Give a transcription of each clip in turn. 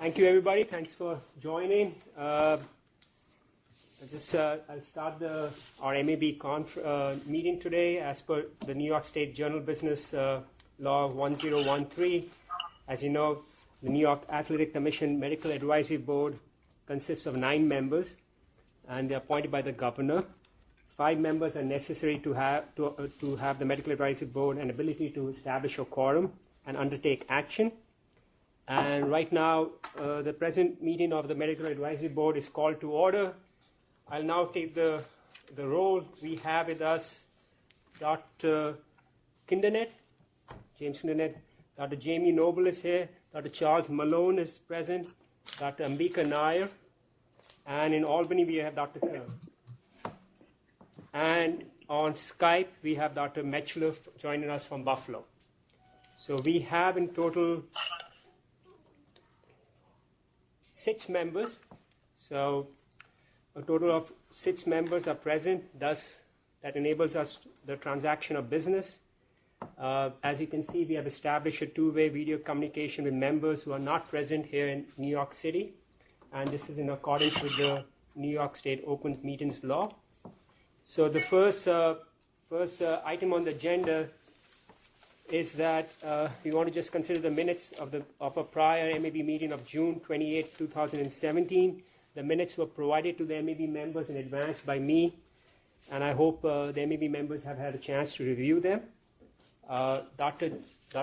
Thank you, everybody. Thanks for joining. I'll start our MAB meeting today as per the New York State Journal Business Law 1013. As you know, the New York Athletic Commission Medical Advisory Board consists of 9 members, and they're appointed by the governor. 5 members are necessary to have the Medical Advisory Board an ability to establish a quorum and undertake action. And right now, the present meeting of the Medical Advisory Board is called to order. I'll now take the roll. We have with us Dr. Kindernet, James Kindernet. Dr. Jamie Noble is here. Dr. Charles Malone is present. Dr. Ambika Nair. And in Albany, we have Dr. Kerr. And on Skype, we have Dr. Metchler joining us from Buffalo. So we have in total 6 members. So a total of 6 members are present. Thus, that enables us the transaction of business. As you can see, we have established a 2-way video communication with members who are not present here in New York City. And this is in accordance with the New York State Open Meetings Law. So the first item on the agenda is that we want to just consider the minutes of a prior MAB meeting of June 28, 2017. The minutes were provided to the MAB members in advance by me, and I hope the MAB members have had a chance to review them. Dr.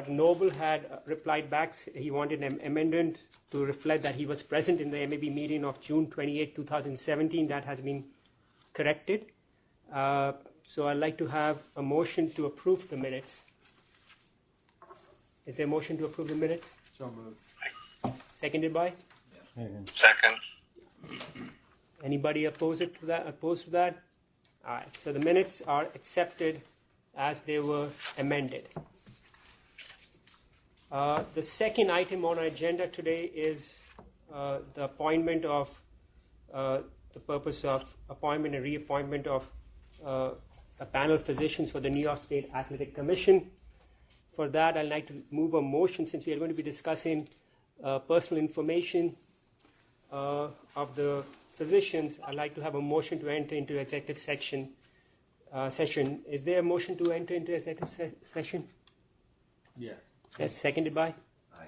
Noble had replied back. He wanted an amendment to reflect that he was present in the MAB meeting of June 28, 2017. That has been corrected. So I'd like to have a motion to approve the minutes. Is there a motion to approve the minutes? So moved. Seconded by? Yeah. Second. Anybody opposed to that? All right. So the minutes are accepted as they were amended. The second item on our agenda today is the appointment of the purpose of appointment and reappointment of a panel of physicians for the New York State Athletic Commission. For that, I'd like to move a motion, since we are going to be discussing personal information of the physicians. I'd like to have a motion to enter into executive session. Is there a motion to enter into executive session? Yes. Yes, seconded by? Aye.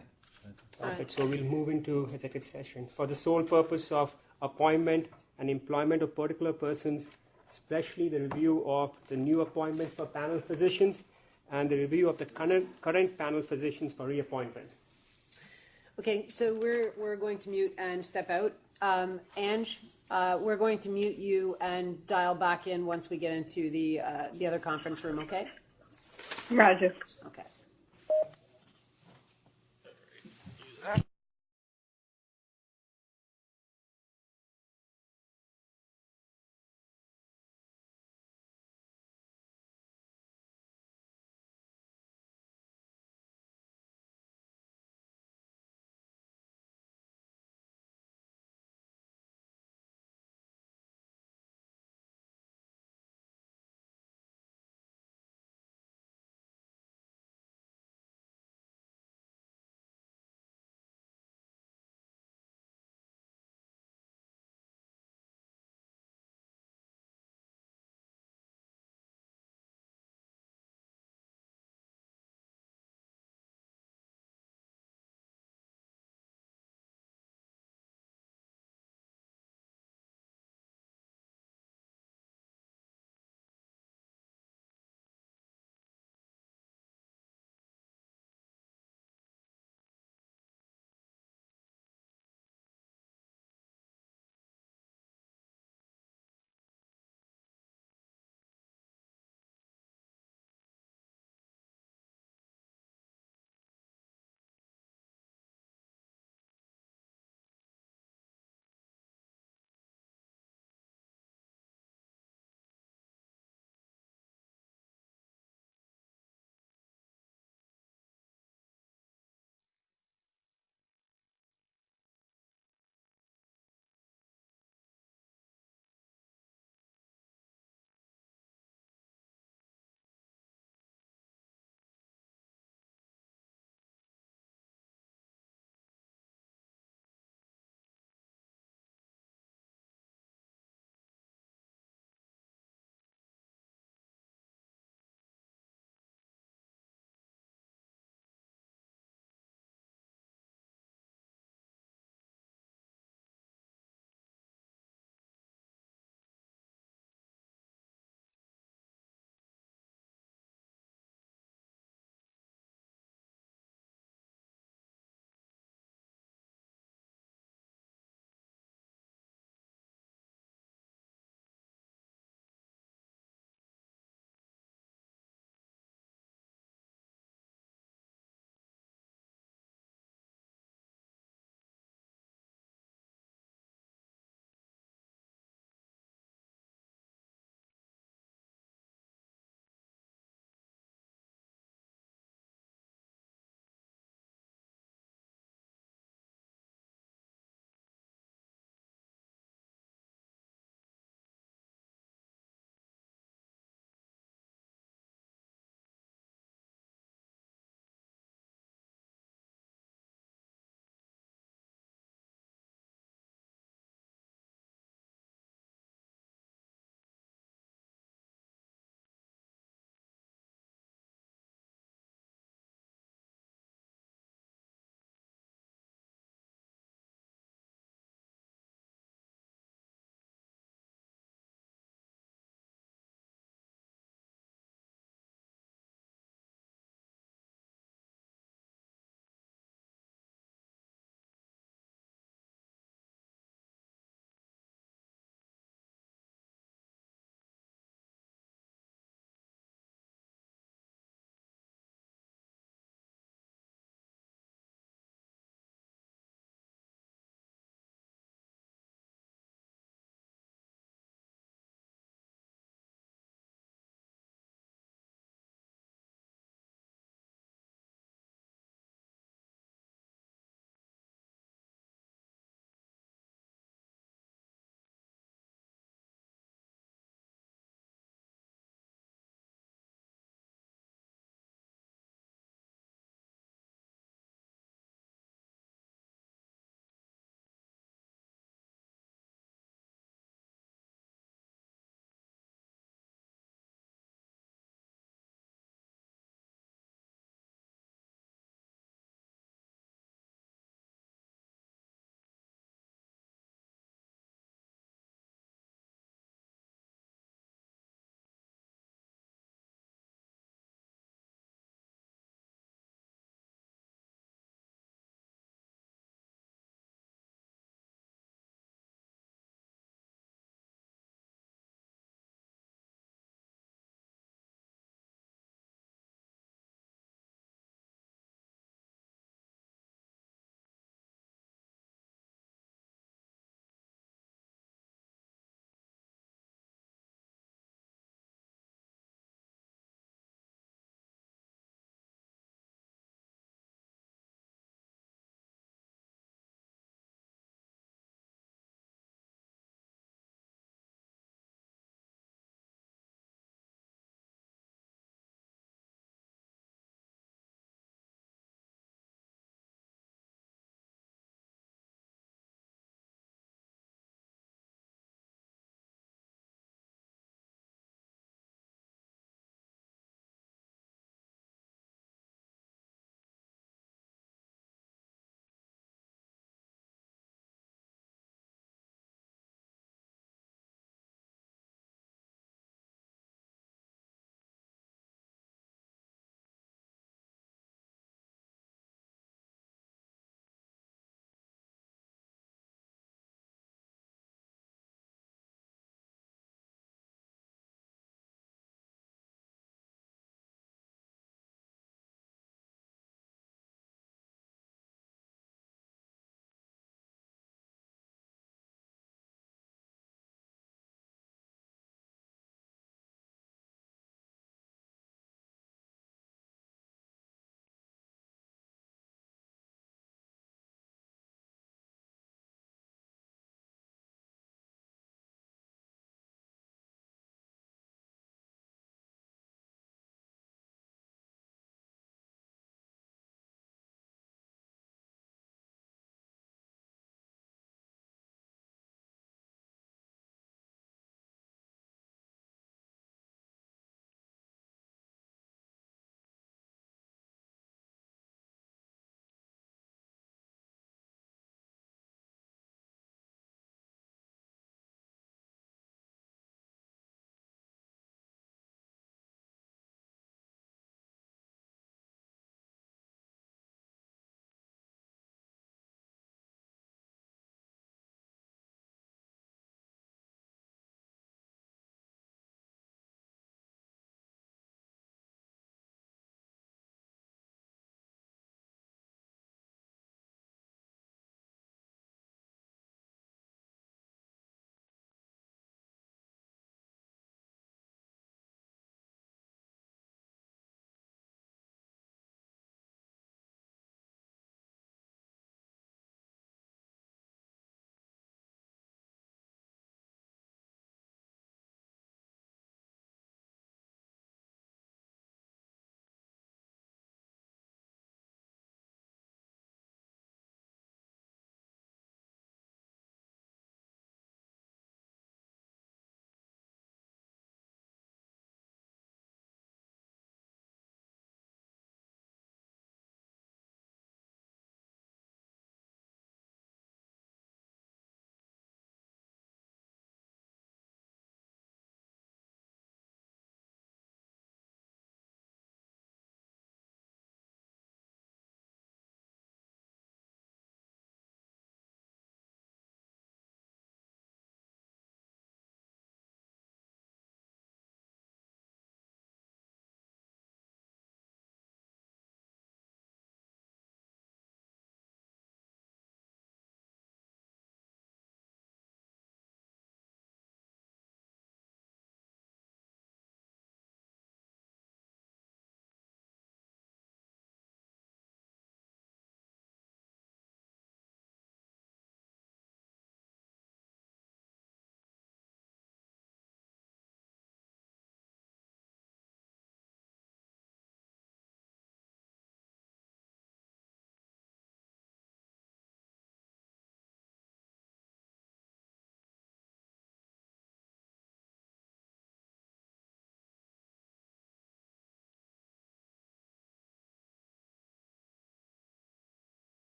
Perfect. So we'll move into executive session for the sole purpose of appointment and employment of particular persons, especially the review of the new appointment for panel physicians and the review of the current panel physicians for reappointment. Okay, so we're going to mute and step out. Ange, we're going to mute you and dial back in once we get into the other conference room, okay? Roger. Okay.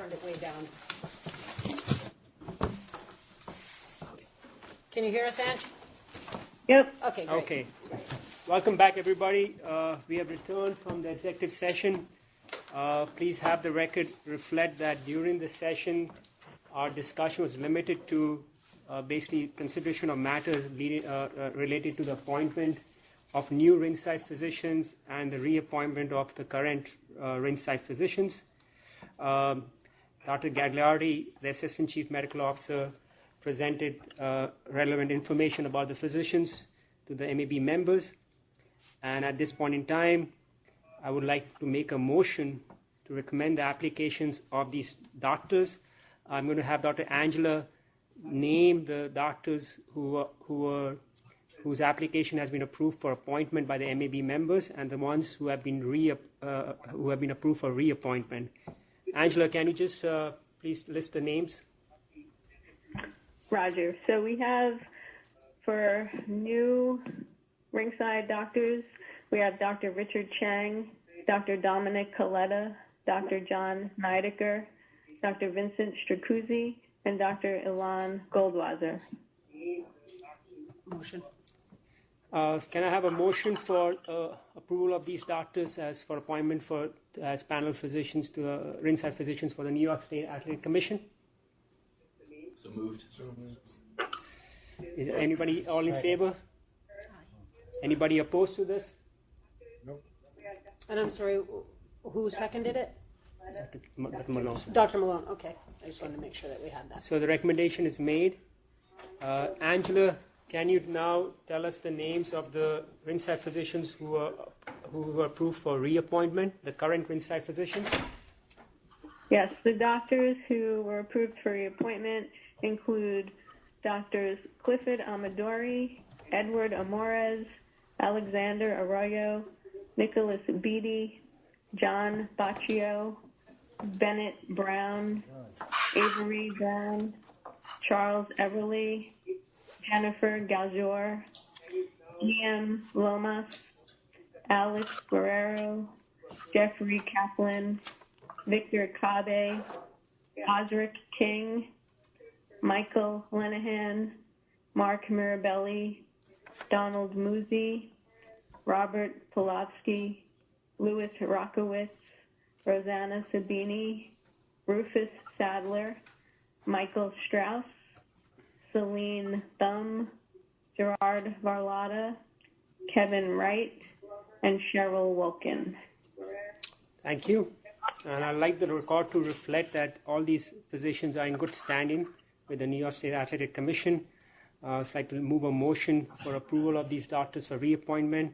turned it way down. Can you hear us, Ange? Yep. Okay, great. Okay. Welcome back, everybody. We have returned from the executive session. Please have the record reflect that during the session, our discussion was limited to basically consideration of matters related to the appointment of new ringside physicians and the reappointment of the current ringside physicians. Dr. Gagliardi, the Assistant Chief Medical Officer, presented relevant information about the physicians to the MAB members. And at this point in time, I would like to make a motion to recommend the applications of these doctors. I'm going to have Dr. Angela name the doctors whose application has been approved for appointment by the MAB members and the ones who have been approved for reappointment. Angela, can you just please list the names? Roger. So we have for new ringside doctors, we have Dr. Richard Chang, Dr. Dominic Coletta, Dr. John Neidecker, Dr. Vincent Stracuzzi, and Dr. Ilan Goldwasser. Motion. Can I have a motion for approval of these doctors as for appointment as panel physicians to ringside physicians for the New York State Athletic Commission? So moved. Is anybody all in favor? Anybody opposed to this? And I'm sorry, who seconded it? Dr. Malone. Dr. Malone, okay. I just wanted to make sure that we had that. So the recommendation is made. Angela, can you now tell us the names of the ringside physicians who were approved for reappointment, the current ringside physicians? Yes, the doctors who were approved for reappointment include Doctors Clifford Amadori, Edward Amores, Alexander Arroyo, Nicholas Beatty, John Baccio, Bennett Brown, Avery Brown, Charles Everly, Jennifer Galjor, Ian Lomas, Alex Guerrero, Jeffrey Kaplan, Victor Cabe, Osric King, Michael Lenahan, Mark Mirabelli, Donald Muzi, Robert Polovsky, Louis Rockowitz, Rosanna Sabini, Rufus Sadler, Michael Strauss, Celine Thumb, Gerard Varlata, Kevin Wright, and Cheryl Wilkin. Thank you. And I'd like the record to reflect that all these physicians are in good standing with the New York State Athletic Commission. I'd like to move a motion for approval of these doctors for reappointment.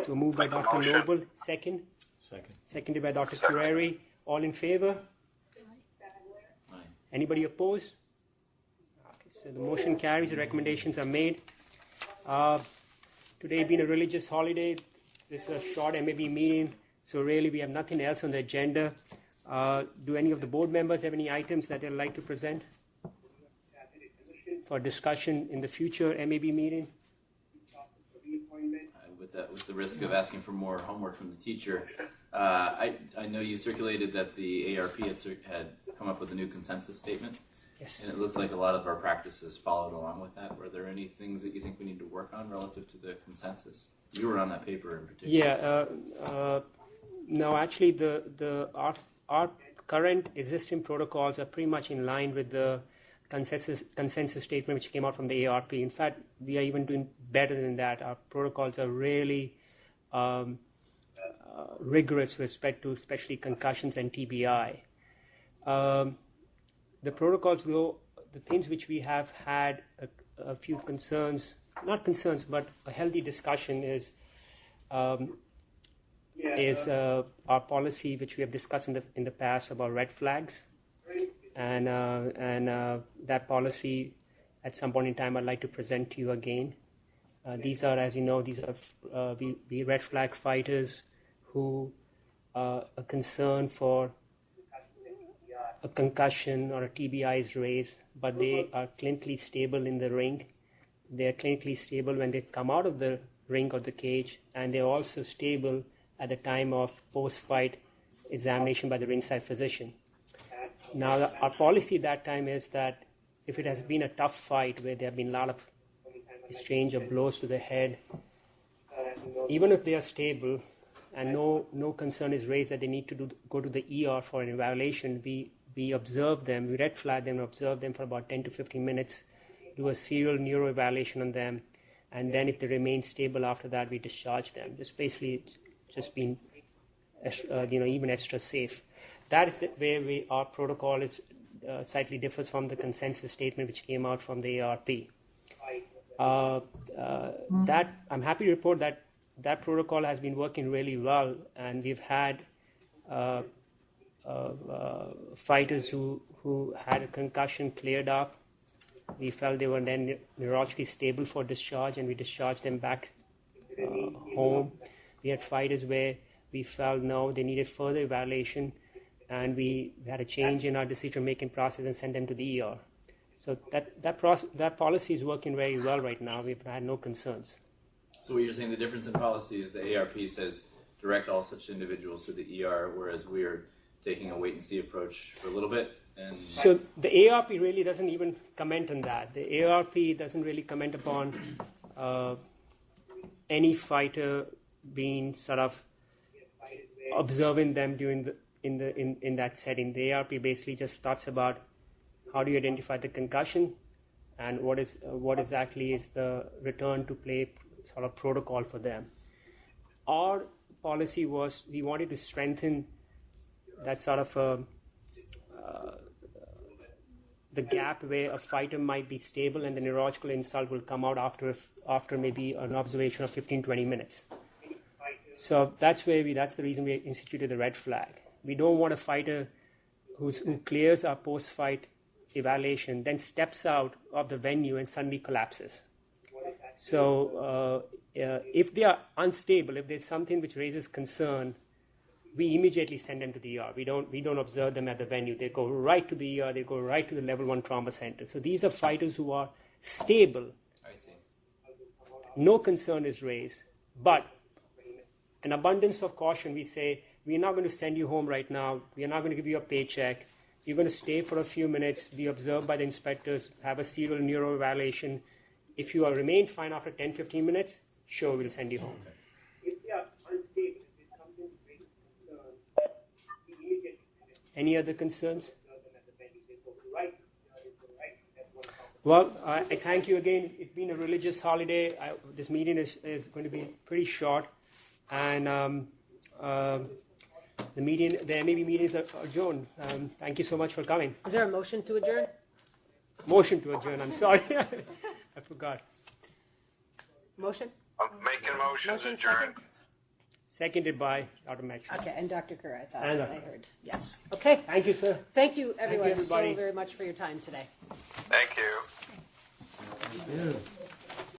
So moved by Dr. Noble. Second? Second. Seconded by Dr. Cureri. All in favor? Aye. Anybody opposed? Okay, so the motion carries. The recommendations are made. Today being a religious holiday, this is a short MAB meeting, so really we have nothing else on the agenda. Do any of the board members have any items that they'd like to present for discussion in the future MAB meeting? With the risk of asking for more homework from the teacher, I know you circulated that the ARP had come up with a new consensus statement. Yes. And it looked like a lot of our practices followed along with that. Were there any things that you think we need to work on relative to the consensus? You were on that paper in particular. Yeah. No, actually, our current existing protocols are pretty much in line with the consensus statement which came out from the ARP. In fact, we are even doing better than that. Our protocols are really rigorous with respect to especially concussions and TBI. The protocols, though, the things which we have had a few concerns, not concerns, but a healthy discussion is our policy, which we have discussed in the past about red flags, and that policy, at some point in time, I'd like to present to you again. These are, as you know, we red flag fighters who are concerned for a concussion or a TBI is raised, but they are clinically stable in the ring. They are clinically stable when they come out of the ring or the cage, and they're also stable at the time of post-fight examination by the ringside physician. Now, our policy at that time is that if it has been a tough fight where there have been a lot of exchange of blows to the head, even if they are stable and no concern is raised that they need to go to the ER for an evaluation, we observe them, we red flag them, observe them for about 10 to 15 minutes, do a serial neuro evaluation on them, and then if they remain stable after that, we discharge them. Just basically just being even extra safe. That is where our protocol is slightly differs from the consensus statement which came out from the ARP. That I'm happy to report that protocol has been working really well, and we've had fighters who had a concussion cleared up. We felt they were then neurologically stable for discharge, and we discharged them back home. We had fighters where we felt no, they needed further evaluation, and we had a change in our decision-making process and sent them to the ER. So that policy is working very well right now. We've had no concerns. So what you're saying, the difference in policy is the ARP says direct all such individuals to the ER, whereas we're taking a wait-and-see approach for a little bit. So the ARP really doesn't even comment on that. The ARP doesn't really comment upon any fighter being sort of observing them during in that setting. The ARP basically just talks about how do you identify the concussion and what exactly is the return to play sort of protocol for them. Our policy was we wanted to strengthen that sort of the gap where a fighter might be stable and the neurological insult will come out after maybe an observation of 15-20 minutes. So that's the reason we instituted the red flag. We don't want a fighter who clears our post-fight evaluation, then steps out of the venue and suddenly collapses. So if they are unstable, if there's something which raises concern, we immediately send them to the ER. We don't observe them at the venue. They go right to the ER. They go right to the level 1 trauma center. So these are fighters who are stable. I see. No concern is raised, but an abundance of caution, we say, we're not going to send you home right now. We are not going to give you a paycheck. You're going to stay for a few minutes, be observed by the inspectors, have a serial neuro evaluation. If you remain fine after 10, 15 minutes, sure, we'll send you home. Okay. If they are unstable, if there's something to raise concern, we immediately. Any other concerns? Well, I thank you again. It's been a religious holiday. This meeting is going to be pretty short, and the MAB meetings are adjourned. Thank you so much for coming. Is there a motion to adjourn? Motion to adjourn. I'm sorry, I forgot. Motion? I'm making a motion to adjourn. Second? Seconded by Dr. Metro. Okay, and Dr. Kerr, I thought And I heard. Yes. Okay. Thank you, sir. Thank you, everyone, everybody. so very much for your time today. Thank you. Yeah.